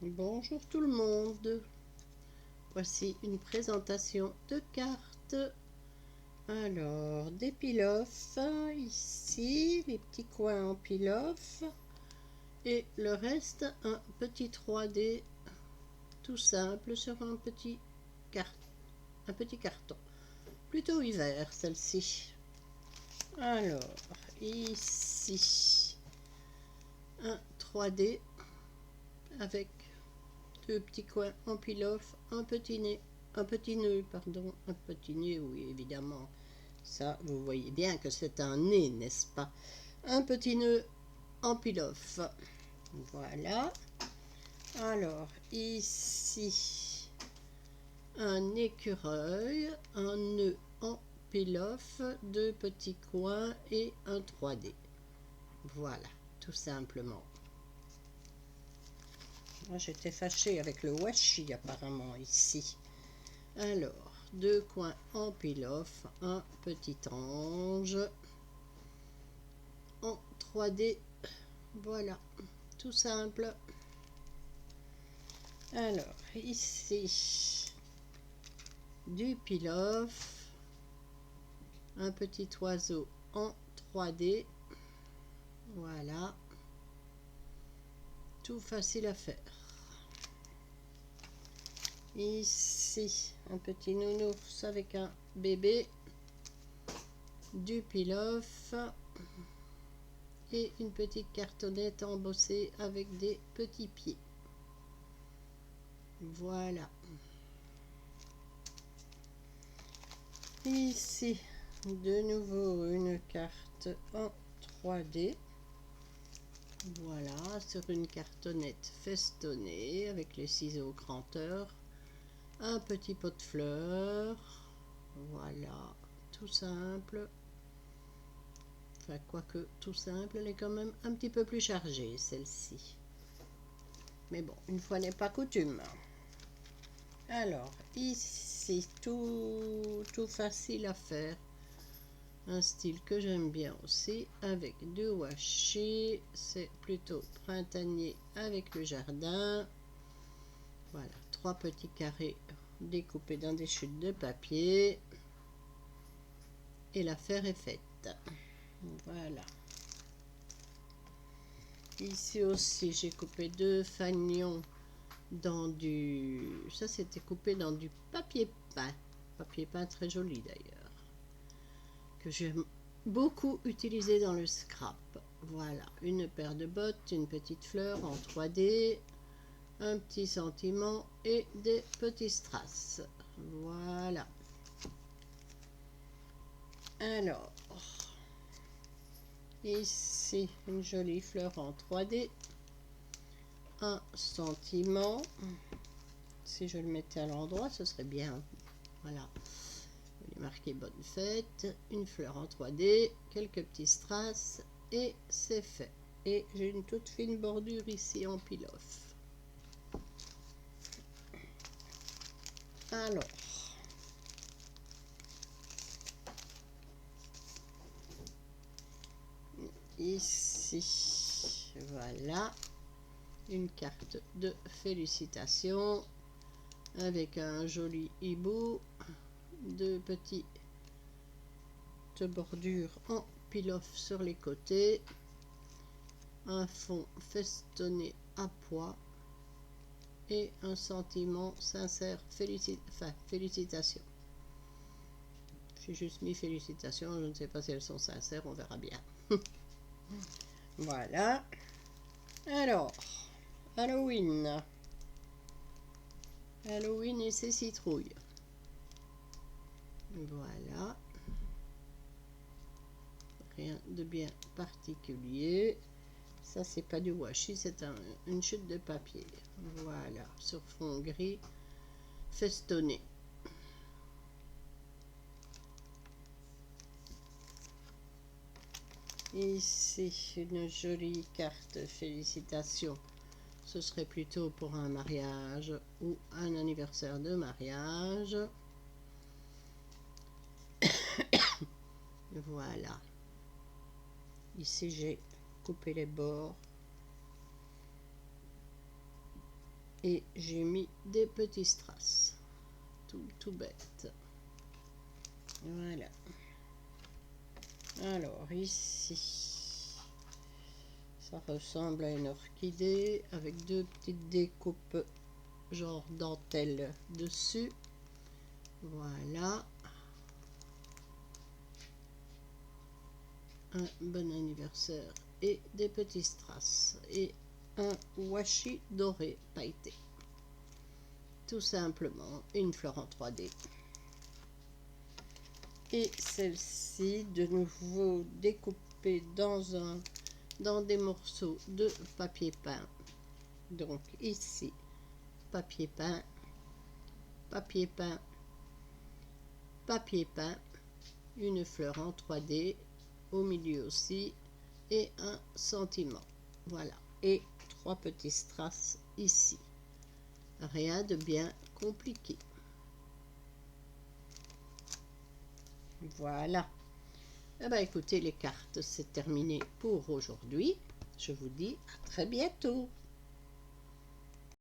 Bonjour tout le monde. Voici une présentation de cartes. Alors, des peel-off, ici, les petits coins en peel-off. Et le reste, un petit 3D tout simple sur un petit carton. Plutôt hiver, celle-ci. Alors, ici, un 3D avec deux petits coins en peel-off, un petit nez, un petit nœud, pardon, un petit nez, oui, évidemment. Ça, vous voyez bien que c'est un nez, n'est-ce pas? Un petit nœud en peel-off. Voilà. Alors, ici, un écureuil, un nœud en peel-off, deux petits coins et un 3D. Voilà, tout simplement. Moi, j'étais fâchée avec le washi apparemment ici. Alors, deux coins en peel-off, un petit ange en 3D. Voilà, tout simple. Alors, ici, du peel-off, un petit oiseau en 3D. Voilà, tout facile à faire. Ici, un petit nounours avec un bébé, du peel-off et une petite cartonnette embossée avec des petits pieds. Voilà. Ici, de nouveau une carte en 3D. Voilà, sur une cartonnette festonnée avec les ciseaux grandeur. Un petit pot de fleurs. Voilà, tout simple. Enfin, quoique tout simple, elle est quand même un petit peu plus chargée, celle-ci. Mais bon, une fois n'est pas coutume. Alors, ici, tout facile à faire. Un style que j'aime bien aussi, avec du washi. C'est plutôt printanier avec le jardin. Voilà, trois petits carrés découpés dans des chutes de papier. Et l'affaire est faite. Voilà. Ici aussi, j'ai coupé deux fanions dans du... Ça, c'était coupé dans du papier peint. Papier peint très joli d'ailleurs. Que j'aime beaucoup utilisé dans le scrap. Voilà, une paire de bottes, une petite fleur en 3D, un petit sentiment et des petits strass. Voilà. Alors, ici, une jolie fleur en 3D, un sentiment. Si je le mettais à l'endroit, ce serait bien. Voilà. Il est marqué bonne fête, une fleur en 3D, quelques petits strass et c'est fait. Et j'ai une toute fine bordure ici en peel-off. Alors, ici, voilà, une carte de félicitations avec un joli hibou, deux petites bordures en peel-off sur les côtés, un fond festonné à pois et un sentiment sincère félicitations. J'ai juste mis félicitations, je ne sais pas si elles sont sincères, on verra bien. Voilà. Alors, Halloween. Halloween et ses citrouilles. Voilà. Rien de bien particulier. Ça, c'est pas du washi, c'est une chute de papier. Voilà, sur fond gris festonné. Ici, une jolie carte félicitations. Ce serait plutôt pour un mariage ou un anniversaire de mariage. Voilà. Ici, j'ai coupé les bords. Et j'ai mis des petits strass. Tout bête. Voilà. Alors ici, ça ressemble à une orchidée avec deux petites découpes genre dentelle dessus. Voilà. Un bon anniversaire et des petits strass et un washi doré pailleté. Tout simplement une fleur en 3D. Et celle-ci de nouveau découpée dans des morceaux de papier peint. Donc ici papier peint, papier peint, papier peint, une fleur en 3D au milieu aussi et un sentiment. Voilà, et 3 petits strass ici. Rien de bien compliqué. Voilà. Eh bien, écoutez, les cartes, c'est terminé pour aujourd'hui. Je vous dis à très bientôt.